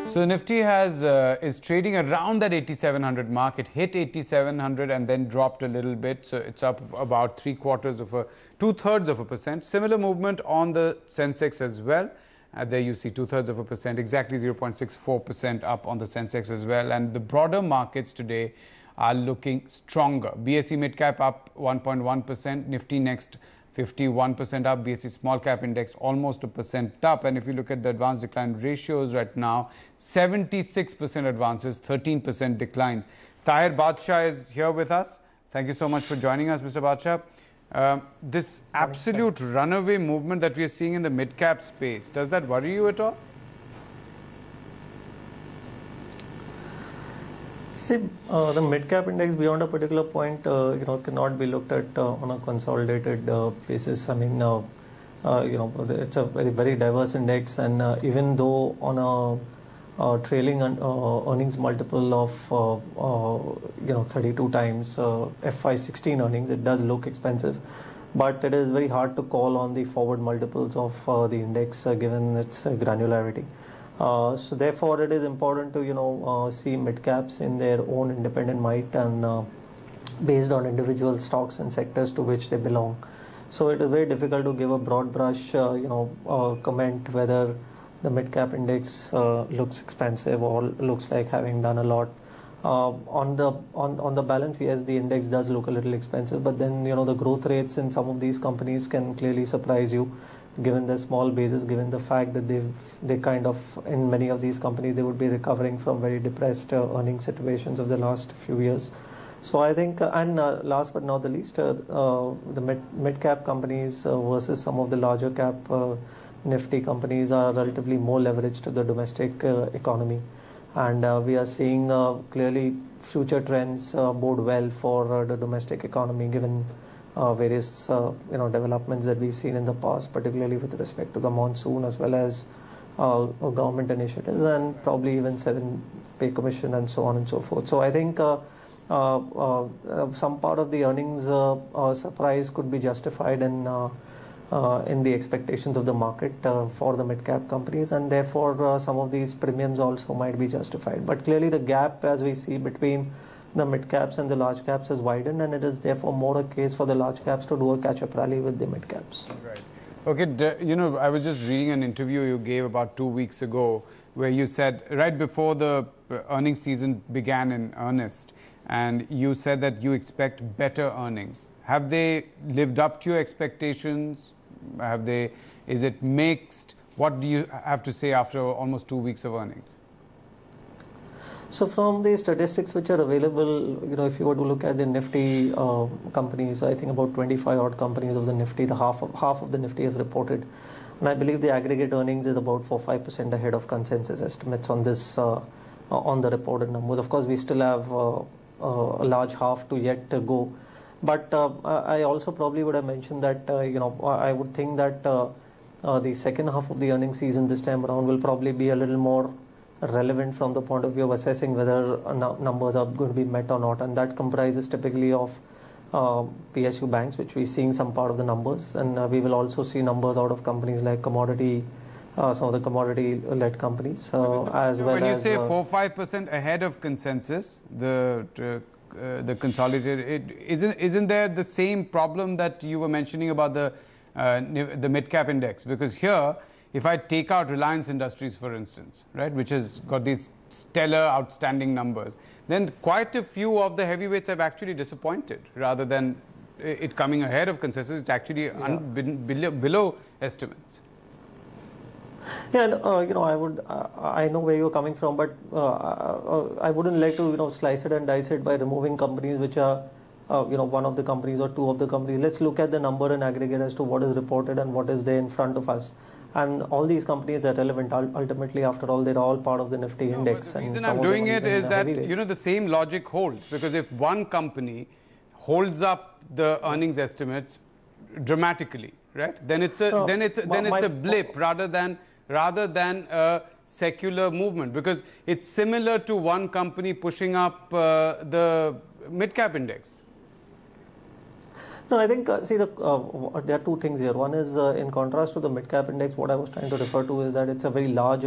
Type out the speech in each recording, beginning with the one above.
So Nifty is trading around that 8,700 mark. It hit 8,700 and then dropped a little bit. So it's up about two-thirds of a percent. Similar movement on the Sensex as well. There you see two-thirds of a percent, exactly 0.64% up on the Sensex as well. And the broader markets today are looking stronger. BSE Midcap up 1.1%, Nifty next 51% up, BSE Small Cap Index almost a percent up. And if you look at the advance decline ratios right now, 76% advances, 13% declines. Tahir Badshah is here with us. Thank you so much for joining us, Mr. Badshah. This absolute runaway movement that we are seeing in the mid-cap space, does that worry you at all? See, the mid-cap index beyond a particular point, cannot be looked at on a consolidated basis. I mean, it's a very diverse index, and even though on a trailing earnings multiple of 32 times FY16 earnings, it does look expensive, but it is very hard to call on the forward multiples of the index given its granularity. So therefore, it is important to see mid caps in their own independent might and based on individual stocks and sectors to which they belong. So it is very difficult to give a broad brush comment whether the mid cap index looks expensive or looks like having done a lot. On the balance, yes, the index does look a little expensive, but then the growth rates in some of these companies can clearly surprise you, given the small basis, given the fact that they kind of, in many of these companies, they would be recovering from very depressed earning situations of the last few years. So I think, and last but not the least, the mid-cap companies versus some of the larger cap Nifty companies are relatively more leveraged to the domestic economy. And we are seeing clearly future trends bode well for the domestic economy, given various developments that we've seen in the past, particularly with respect to the monsoon as well as government initiatives and probably even 7 pay commission and so on and so forth. So I think some part of the earnings surprise could be justified in the expectations of the market for the mid-cap companies, and therefore some of these premiums also might be justified. But clearly the gap, as we see, between the mid caps and the large caps has widened, and it is therefore more a case for the large caps to do a catch-up rally with the mid caps. Right. Okay, I was just reading an interview you gave about 2 weeks ago where you said, right before the earnings season began in earnest, and you said that you expect better earnings. Have they lived up to your expectations? Is it mixed? What do you have to say after almost 2 weeks of earnings? So from the statistics which are available, if you were to look at the Nifty companies, I think about 25 odd companies of the Nifty, half of the Nifty has reported. And I believe the aggregate earnings is about 4-5% ahead of consensus estimates on this, on the reported numbers. Of course, we still have a large half to yet to go. But I also probably would have mentioned that, I would think that the second half of the earnings season this time around will probably be a little more relevant from the point of view of assessing whether numbers are going to be met or not, and that comprises typically of PSU banks, which we're seeing some part of the numbers, and we will also see numbers out of companies like commodity, some of the commodity-led companies, as well as... When you say 4-5% ahead of consensus, the consolidated, isn't there the same problem that you were mentioning about the mid-cap index? Because here, if I take out Reliance Industries, for instance, right, which has got these stellar outstanding numbers, then quite a few of the heavyweights have actually disappointed. Rather than it coming ahead of consensus, it's actually below estimates. Yeah, I know where you're coming from, but I wouldn't like to, slice it and dice it by removing companies which are, one of the companies or two of the companies. Let's look at the number in aggregate as to what is reported and what is there in front of us. And all these companies are relevant. Ultimately, after all, they're all part of the Nifty index. The reason I'm doing it is that, the same logic holds. Because if one company holds up the earnings estimates dramatically, right, then it's a blip rather than a secular movement. Because it's similar to one company pushing up the mid-cap index. No, I think, see, there are two things here. One is, in contrast to the mid-cap index, what I was trying to refer to is that it's a very large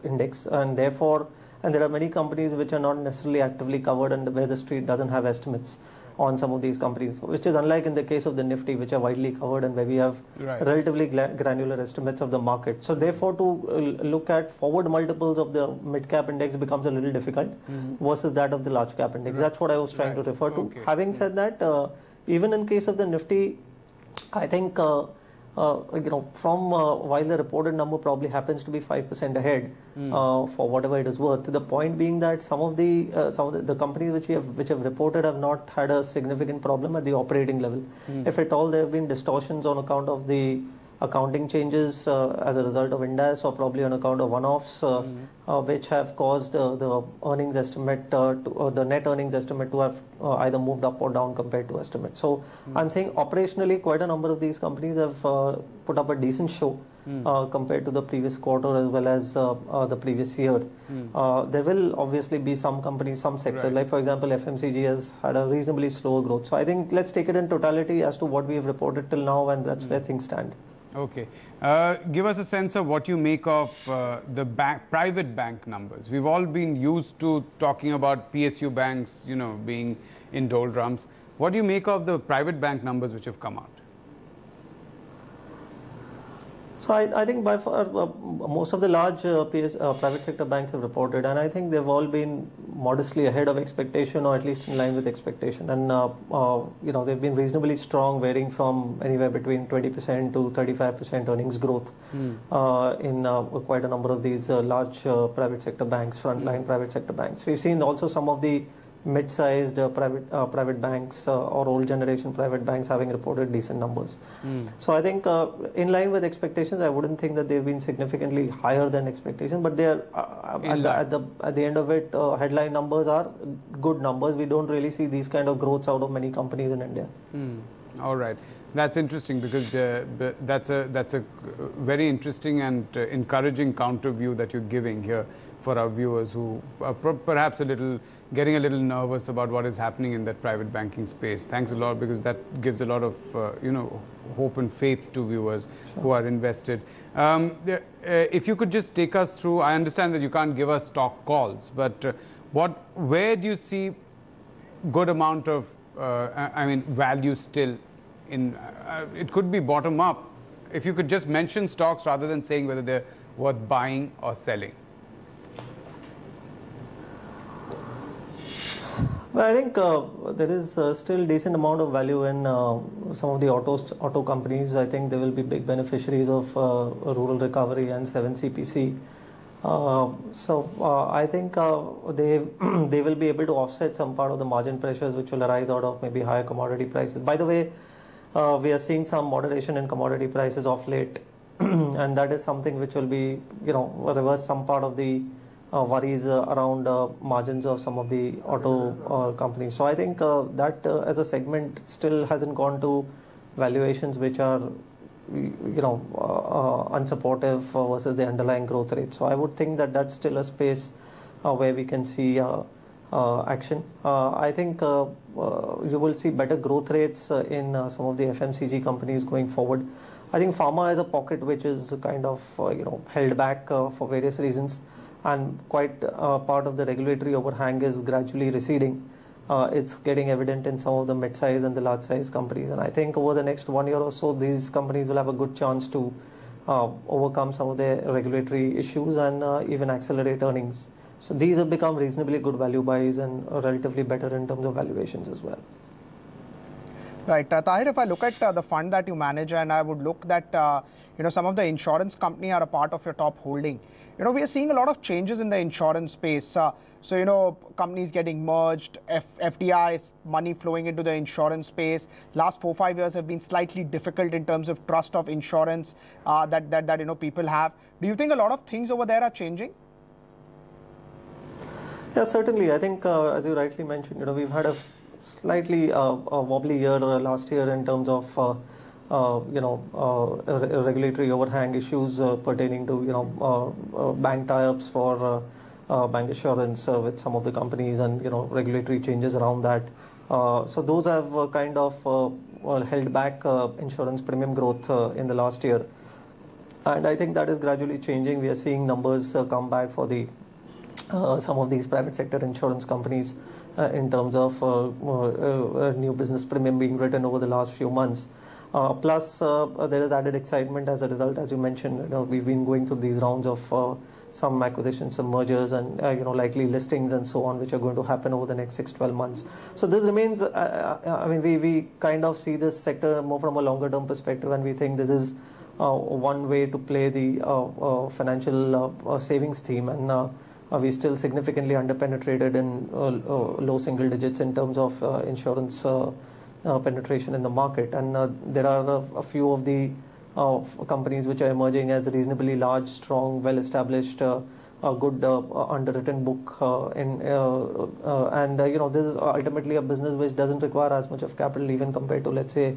index, and therefore, and there are many companies which are not necessarily actively covered and where the street doesn't have estimates on some of these companies, which is unlike in the case of the Nifty, which are widely covered and where we have relatively granular estimates of the market. So therefore, to look at forward multiples of the mid-cap index becomes a little difficult versus that of the large-cap index. That's what I was trying to refer to. Having said that, even in case of the Nifty, I think from while the reported number probably happens to be 5% ahead for whatever it is worth. The point being that some of the companies which have reported have not had a significant problem at the operating level. If at all, there have been distortions on account of the accounting changes as a result of Ind AS, or probably on account of one-offs which have caused the earnings estimate, the net earnings estimate to have either moved up or down compared to estimate. So I'm saying operationally, quite a number of these companies have put up a decent show compared to the previous quarter as well as the previous year. There will obviously be some companies, some sectors, like for example FMCG has had a reasonably slower growth. So I think let's take it in totality as to what we have reported till now, and that's where things stand. Okay. Give us a sense of what you make of the private bank numbers. We've all been used to talking about PSU banks, being in doldrums. What do you make of the private bank numbers which have come out? So I think by far most of the large private sector banks have reported, and I think they've all been modestly ahead of expectation, or at least in line with expectation. And they've been reasonably strong, varying from anywhere between 20% to 35% earnings growth in quite a number of these large private sector banks, frontline private sector banks. We've seen also some of the mid-sized private banks or old generation private banks having reported decent numbers. So I think in line with expectations, I wouldn't think that they've been significantly higher than expectations, but they are at the end of it, headline numbers are good numbers. We don't really see these kind of growths out of many companies in India. All right. That's interesting, because that's a very interesting and encouraging counter view that you're giving here for our viewers who are perhaps getting a little nervous about what is happening in that private banking space. Thanks a lot, because that gives a lot of hope and faith to viewers who are invested. If you could just take us through, I understand that you can't give us stock calls, but where do you see good amount of value still in? It could be bottom up. If you could just mention stocks rather than saying whether they're worth buying or selling. Well, I think there is still decent amount of value in some of the auto companies. I think they will be big beneficiaries of rural recovery and 7CPC. I think they will be able to offset some part of the margin pressures which will arise out of maybe higher commodity prices. By the way, we are seeing some moderation in commodity prices of late, and that is something which will be, reverse some part of the worries around margins of some of the auto companies. So I think that as a segment still hasn't gone to valuations which are unsupportive versus the underlying growth rate. So I would think that that's still a space where we can see action. I think you will see better growth rates in some of the FMCG companies going forward. I think pharma is a pocket which is kind of held back for various reasons, and quite part of the regulatory overhang is gradually receding. It's getting evident in some of the mid-size and the large-size companies, and I think over the next 1 year or so, these companies will have a good chance to overcome some of their regulatory issues and even accelerate earnings. So these have become reasonably good value buys and relatively better in terms of valuations as well. Right. Tahir, if I look at the fund that you manage, and I would look that some of the insurance company are a part of your top holding. We are seeing a lot of changes in the insurance space. Companies getting merged, FDI money flowing into the insurance space. Last 4-5 years have been slightly difficult in terms of trust of insurance that people have. Do you think a lot of things over there are changing? Yeah, certainly. I think as you rightly mentioned, we've had a slightly wobbly year last year in terms of regulatory overhang issues pertaining to bank tie-ups for bank assurance with some of the companies, and regulatory changes around that. So those have kind of held back insurance premium growth in the last year. And I think that is gradually changing. We are seeing numbers come back for the some of these private sector insurance companies in terms of new business premium being written over the last few months. Plus, there is added excitement as a result, as you mentioned. We've been going through these rounds of some acquisitions, some mergers, and likely listings and so on, which are going to happen over the next 6-12 months. So this remains. I mean, we kind of see this sector more from a longer-term perspective, and we think this is one way to play the financial savings theme, and we're still significantly underpenetrated in low single digits in terms of insurance penetration in the market. And there are a few of the companies which are emerging as reasonably large, strong, well-established, a good underwritten book, and this is ultimately a business which doesn't require as much of capital even compared to, let's say,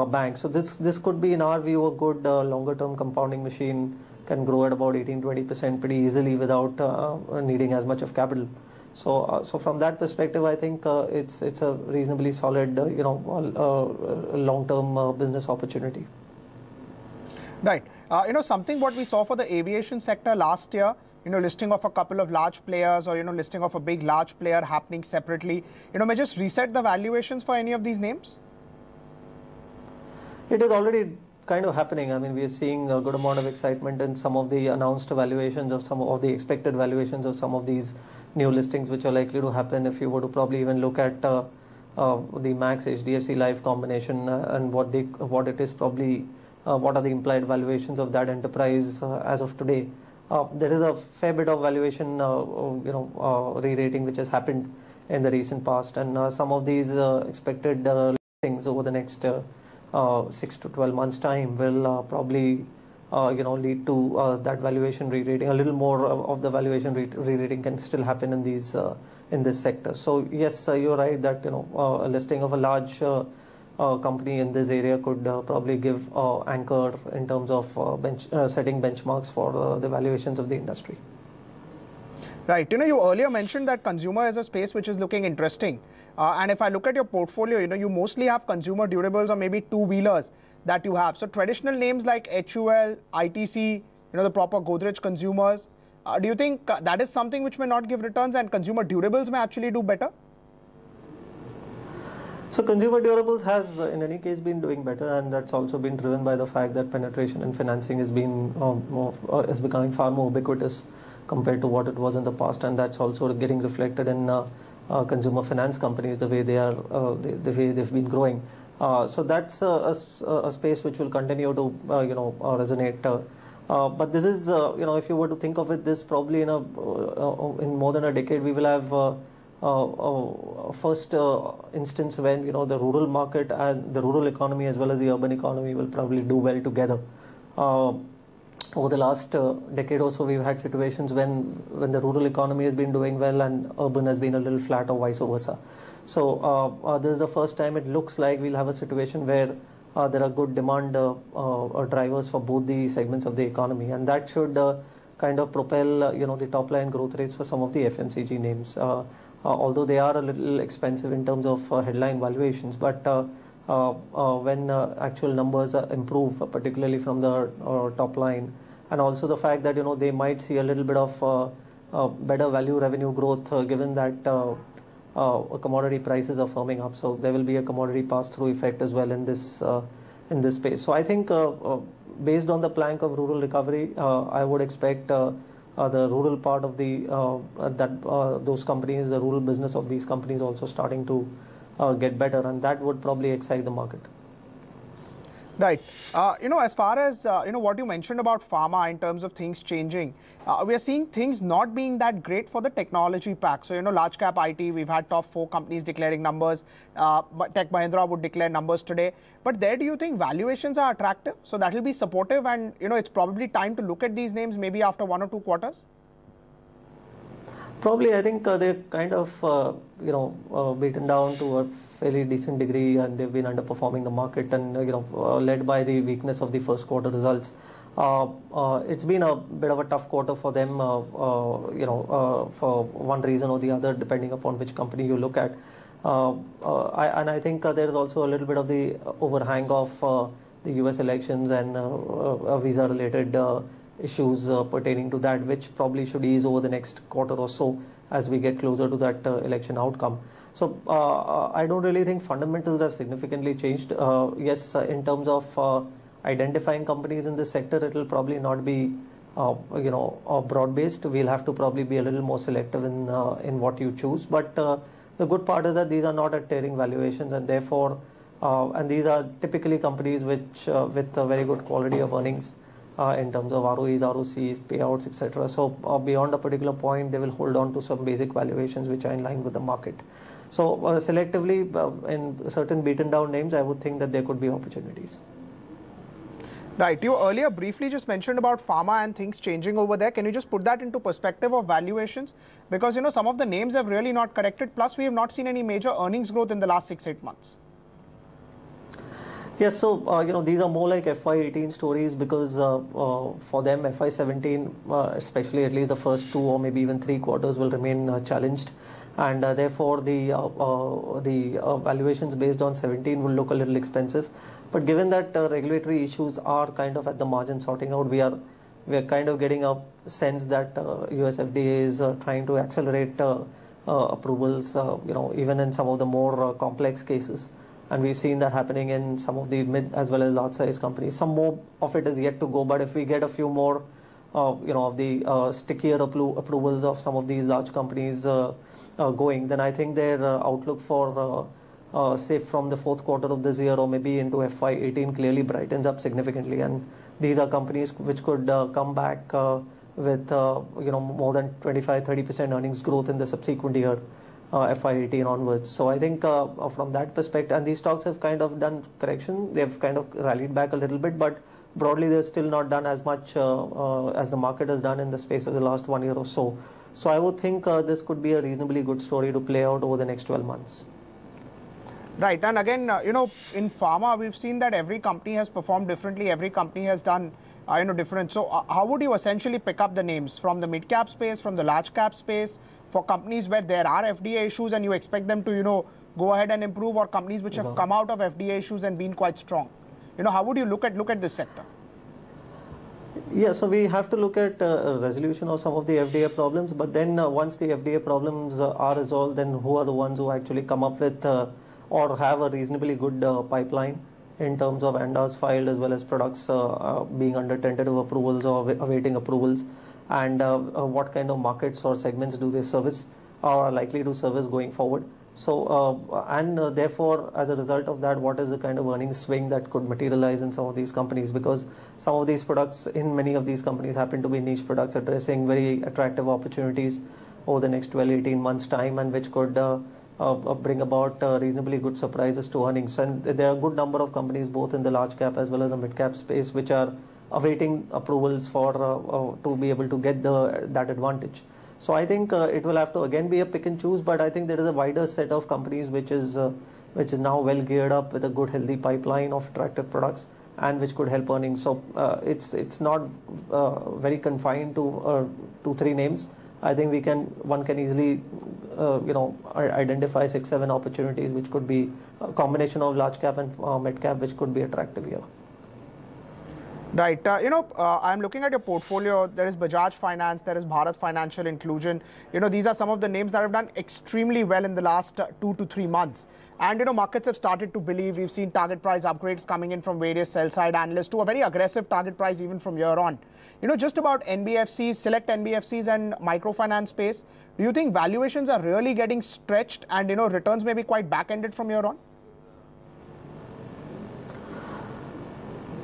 banks. So this could be, in our view, a good longer-term compounding machine. Can grow at about 18-20% pretty easily without needing as much of capital. So from that perspective, I think it's a reasonably solid, long-term business opportunity. Right. Something what we saw for the aviation sector last year, listing of a couple of large players, or listing of a big large player happening separately, may just reset the valuations for any of these names? It is already kind of happening. I mean, we are seeing a good amount of excitement in some of the announced valuations of some of the expected valuations of some of these new listings which are likely to happen. If you were to probably even look at the Max HDFC Life combination and what it is probably, what are the implied valuations of that enterprise as of today. There is a fair bit of valuation, re-rating which has happened in the recent past, and some of these expected listings over the next 6 to 12 months time will probably lead to that valuation re-rating. A little more of the valuation re-rating can still happen in these in this sector. So yes, you're right that a listing of a large company in this area could probably give anchor in terms of setting benchmarks for the valuations of the industry. Right. You earlier mentioned that consumer is a space which is looking interesting. And if I look at your portfolio, you mostly have consumer durables or maybe two-wheelers that you have. So traditional names like HUL, ITC, the proper Godrej consumers, do you think that is something which may not give returns and consumer durables may actually do better? So consumer durables has in any case been doing better, and that's also been driven by the fact that penetration and financing is becoming far more ubiquitous compared to what it was in the past, and that's also getting reflected in consumer finance companies, the way the way they've been growing. So that's a space which will continue to resonate. But this is if you were to think of it, this probably in more than a decade we will have a first instance when the rural market and the rural economy as well as the urban economy will probably do well together. Over the last decade or so, we've had situations when the rural economy has been doing well and urban has been a little flat, or vice versa. So this is the first time it looks like we'll have a situation where there are good demand drivers for both the segments of the economy, and that should kind of propel the top line growth rates for some of the FMCG names. Although they are a little expensive in terms of headline valuations, but when actual numbers improve, particularly from the top line, and also the fact that they might see a little bit of better value revenue growth given that commodity prices are firming up. So there will be a commodity pass-through effect as well in this space. So I think based on the plank of rural recovery, I would expect the rural part of those companies, the rural business of these companies also starting to get better, and that would probably excite the market. Right. As far as what you mentioned about pharma in terms of things changing, we are seeing things not being that great for the technology pack. So large cap IT, we've had top 4 companies declaring numbers. Tech Mahindra would declare numbers today. But there, do you think valuations are attractive? So that will be supportive, and it's probably time to look at these names maybe after 1 or 2 quarters. Probably, I think they're kind of beaten down to a fairly decent degree, and they've been underperforming the market, and led by the weakness of the first quarter results. It's been a bit of a tough quarter for them, for one reason or the other, depending upon which company you look at. I think there is also a little bit of the overhang of the US elections and visa-related issues pertaining to that, which probably should ease over the next quarter or so as we get closer to that election outcome. So I don't really think fundamentals have significantly changed. Yes, in terms of identifying companies in this sector, it will probably not be broad-based. We'll have to probably be a little more selective in what you choose. But the good part is that these are not at tearing valuations, and therefore, and these are typically companies which with a very good quality of earnings in terms of ROEs, ROCs, payouts, etc. So beyond a particular point, they will hold on to some basic valuations which are in line with the market. So selectively, in certain beaten down names, I would think that there could be opportunities. Right. You earlier briefly just mentioned about pharma and things changing over there. Can you just put that into perspective of valuations? Because, some of the names have really not corrected. Plus, we have not seen any major earnings growth in the last 6-8 months. Yes, so these are more like FY18 stories because for them FY17, especially at least the first 2 or maybe even 3 quarters will remain challenged, and therefore the valuations based on 17 will look a little expensive. But given that regulatory issues are kind of at the margin sorting out, we are kind of getting a sense that US FDA is trying to accelerate approvals, even in some of the more complex cases. And we've seen that happening in some of the mid as well as large size companies. Some more of it is yet to go, but if we get a few more, of the stickier approvals of some of these large companies going, then I think their outlook for, say, from the 4th quarter of this year or maybe into FY18 clearly brightens up significantly. And these are companies which could come back with, more than 25-30% earnings growth in the subsequent year. FY18 onwards. So I think from that perspective, and these stocks have kind of done correction, they've kind of rallied back a little bit, but broadly they're still not done as much as the market has done in the space of the last 1 year or so. So I would think this could be a reasonably good story to play out over the next 12 months. Right, and again, in pharma, we've seen that every company has performed differently, every company has done different. So how would you essentially pick up the names from the mid-cap space, from the large-cap space, for companies where there are FDA issues and you expect them to, go ahead and improve, or companies which have come out of FDA issues and been quite strong? How would you look at this sector? Yeah, so we have to look at resolution of some of the FDA problems, but then once the FDA problems are resolved, then who are the ones who actually come up with or have a reasonably good pipeline in terms of ANDAs filed as well as products being under tentative approvals or awaiting approvals, and what kind of markets or segments do they service or are likely to service going forward. So therefore, as a result of that, what is the kind of earnings swing that could materialize in some of these companies, because some of these products in many of these companies happen to be niche products addressing very attractive opportunities over the next 12-18 months time, and which could bring about reasonably good surprises to earnings. And there are a good number of companies both in the large cap as well as the mid cap space which are awaiting approvals for to be able to get that advantage. So I think it will have to again be a pick and choose, but I think there is a wider set of companies which is now well geared up with a good healthy pipeline of attractive products and which could help earnings. So it's not very confined to 2-3 names. I think one can easily identify 6-7 opportunities which could be a combination of large cap and mid cap, which could be attractive here. Right. I'm looking at your portfolio. There is Bajaj Finance, there is Bharat Financial Inclusion. These are some of the names that have done extremely well in the last 2 to 3 months. And, markets have started to believe. We've seen target price upgrades coming in from various sell-side analysts to a very aggressive target price even from here on. Just about NBFCs, select NBFCs and microfinance space, do you think valuations are really getting stretched and, returns may be quite back-ended from here on?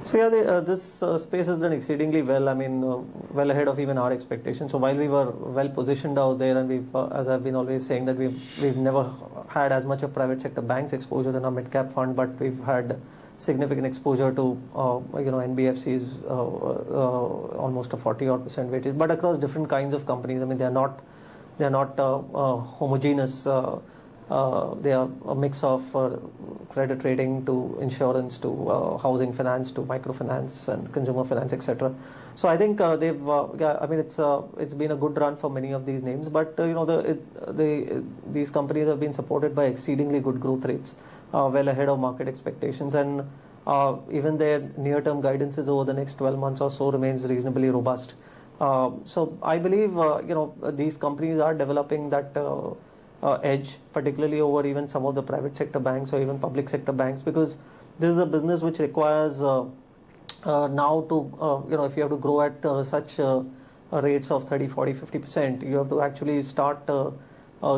So yeah, this space has done exceedingly well. I mean, well ahead of even our expectations. So while we were well positioned out there, and we've, as I've been always saying, that we've never had as much of private sector banks exposure in our mid cap fund, but we've had significant exposure to NBFCs, almost a 40% weightage, but across different kinds of companies. I mean, they're not homogeneous. They are a mix of credit rating to insurance to housing finance to microfinance and consumer finance, etc. So I think they've, yeah, I mean, it's been a good run for many of these names, but you know, these companies have been supported by exceedingly good growth rates, well ahead of market expectations, and even their near-term guidances over the next 12 months or so remains reasonably robust. So I believe you know, these companies are developing that edge, particularly over even some of the private sector banks or even public sector banks, because this is a business which requires now to, you know, if you have to grow at such rates of 30, 40, 50%, you have to actually start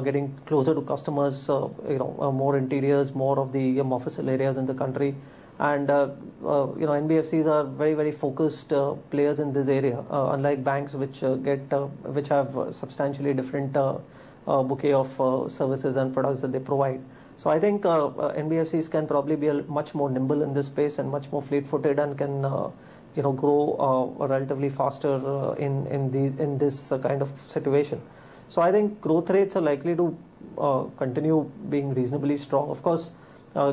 getting closer to customers, you know, more interiors, more of the official areas in the country. And you know, NBFCs are very, very focused players in this area, unlike banks which which have substantially different bouquet of services and products that they provide. So I think NBFCs can probably be much more nimble in this space and much more fleet-footed, and can you know, grow relatively faster in this kind of situation. So I think growth rates are likely to continue being reasonably strong. Of course,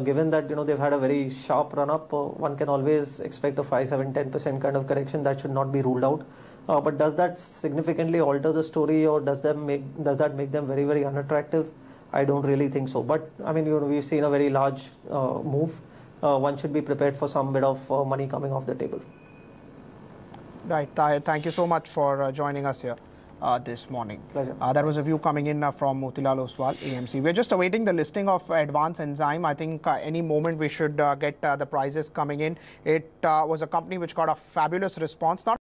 given that, you know, they've had a very sharp run up, one can always expect a 5, 7, 10% kind of correction. That should not be ruled out. But does that significantly alter the story, or does that make them very, very unattractive? I don't really think so. But I mean, you know, we've seen a very large move. One should be prepared for some bit of money coming off the table. Right, Tahir, thank you so much for joining us here this morning. Pleasure. That was a view coming in from Motilal Oswal, AMC. We're just awaiting the listing of Advanced Enzyme. I think any moment we should get the prices coming in. It was a company which got a fabulous response. Not